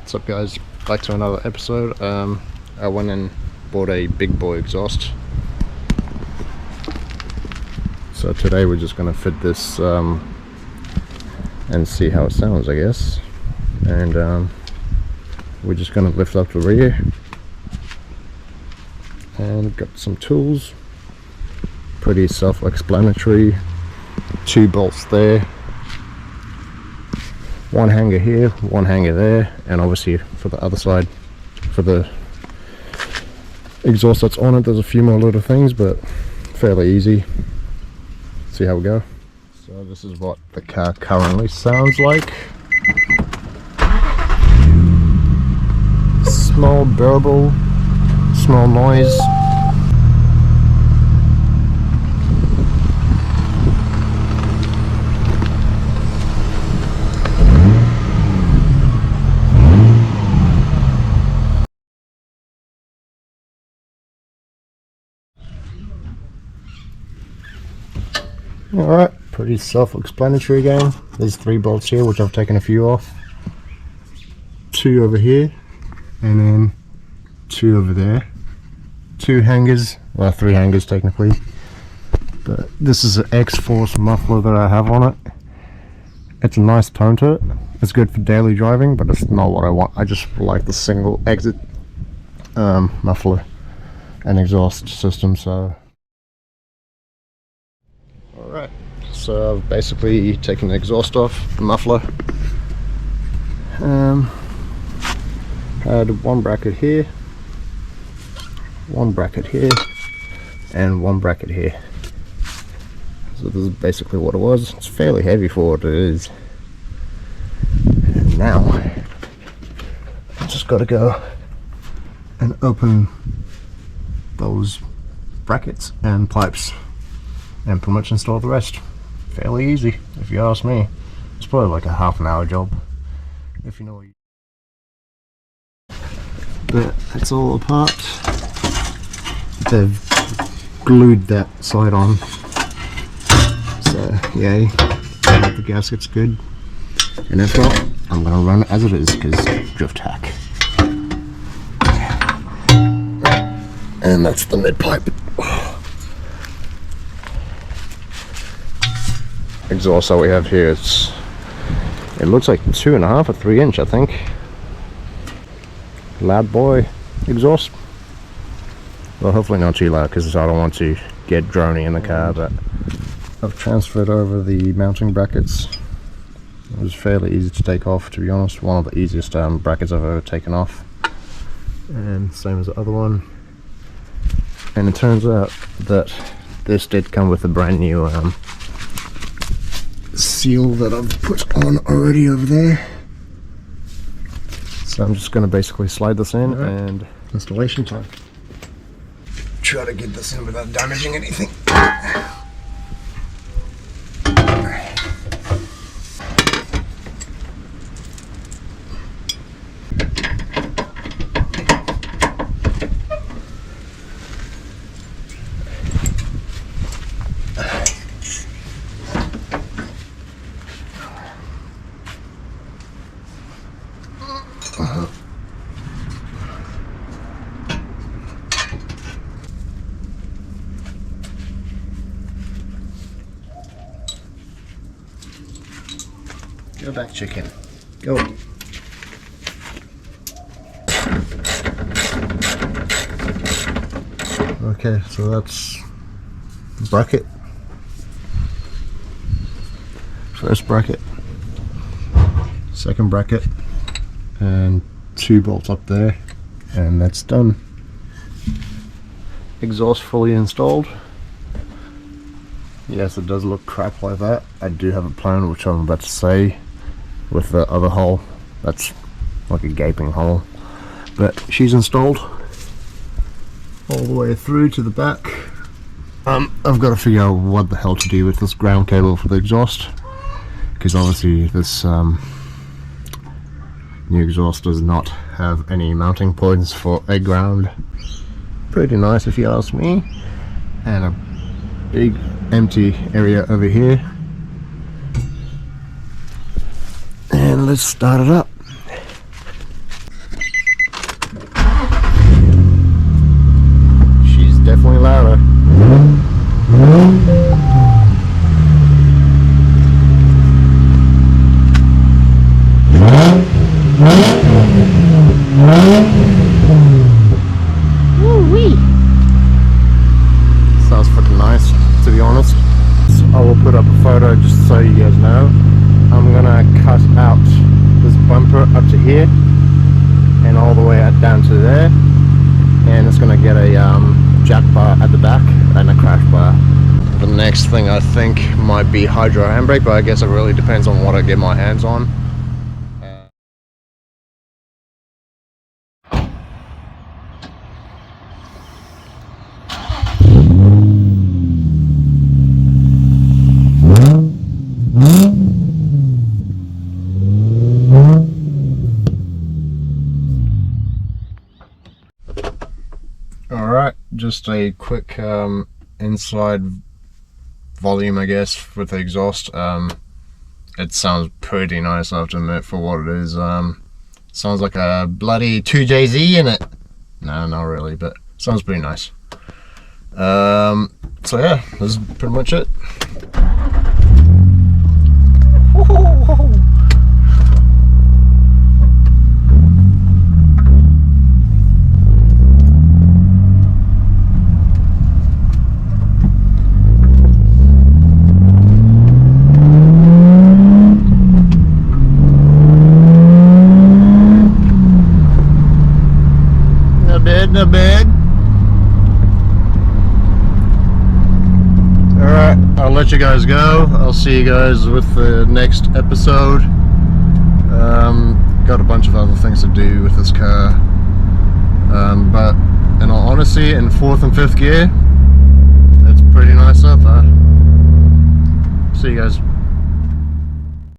What's up guys, back to another episode. I went and bought a big boy exhaust, so today we're just going to fit this and see how it sounds, I guess. And we're just going to lift up the rear and got some tools, pretty self-explanatory. 2 bolts there, one hanger here, one hanger there, and obviously for the other side, for the exhaust that's on it, there's a few more little things, but fairly easy. See how we go. So this is what the car currently sounds like. Small burble, small noise. Alright, pretty self-explanatory again. There's 3 bolts here, which I've taken a few off. 2 over here, and then 2 over there. 2 hangers, well 3 hangers technically. But this is an X-Force muffler that I have on it. It's a nice tone to it. It's good for daily driving, but it's not what I want. I just like the single exit muffler and exhaust system, so. Alright, so I've basically taken the exhaust off the muffler. Had one bracket here, one bracket here, and one bracket here. So this is basically what it was. It's fairly heavy for what it is. And now I just got to go and open those brackets and pipes and pretty much install the rest. Fairly easy, if you ask me. It's probably like a half an hour job, if you know what you. But it's all apart. They've glued that side on, so yay. I hope the gasket's good, and if not, I'm gonna run it as it is, because drift hack. And that's the mid pipe. Exhaust that we have here, it looks like 2.5 or 3 inch, I think. Loud boy exhaust. Well, hopefully not too loud, because I don't want to get drony in the car. But I've transferred over the mounting brackets. It was fairly easy to take off, to be honest. One of the easiest brackets I've ever taken off, and same as the other one. And it turns out that this did come with a brand new seal that I've put on already over there. So I'm just going to basically slide this in, and installation time. Try to get this in without damaging anything. Go back, chicken. Go. Okay, so that's the bracket. First bracket. Second bracket. And 2 bolts up there. And that's done. Exhaust fully installed. Yes, it does look crap like that. I do have a plan, which I'm about to say, with the other hole. That's like a gaping hole. But she's installed all the way through to the back. I've got to figure out what the hell to do with this ground cable for the exhaust, because obviously this new exhaust does not have any mounting points for a ground. Pretty nice if you ask me. And a big empty area over here. And let's start it up. be honest. So I will put up a photo just so you guys know. I'm gonna cut out this bumper up to here and all the way out down to there, and it's gonna get a jack bar at the back and a crash bar. The next thing I think might be hydro handbrake, but I guess it really depends on what I get my hands on. Alright, just a quick inside volume, I guess, with the exhaust. It sounds pretty nice, I have to admit, for what it is. Sounds like a bloody 2JZ in it. No, not really, but sounds pretty nice. So yeah, this is pretty much it. Not bad. Alright, I'll let you guys go. I'll see you guys with the next episode. Got a bunch of other things to do with this car. But in all honesty, in 4th and 5th gear, it's pretty nice so far. See you guys.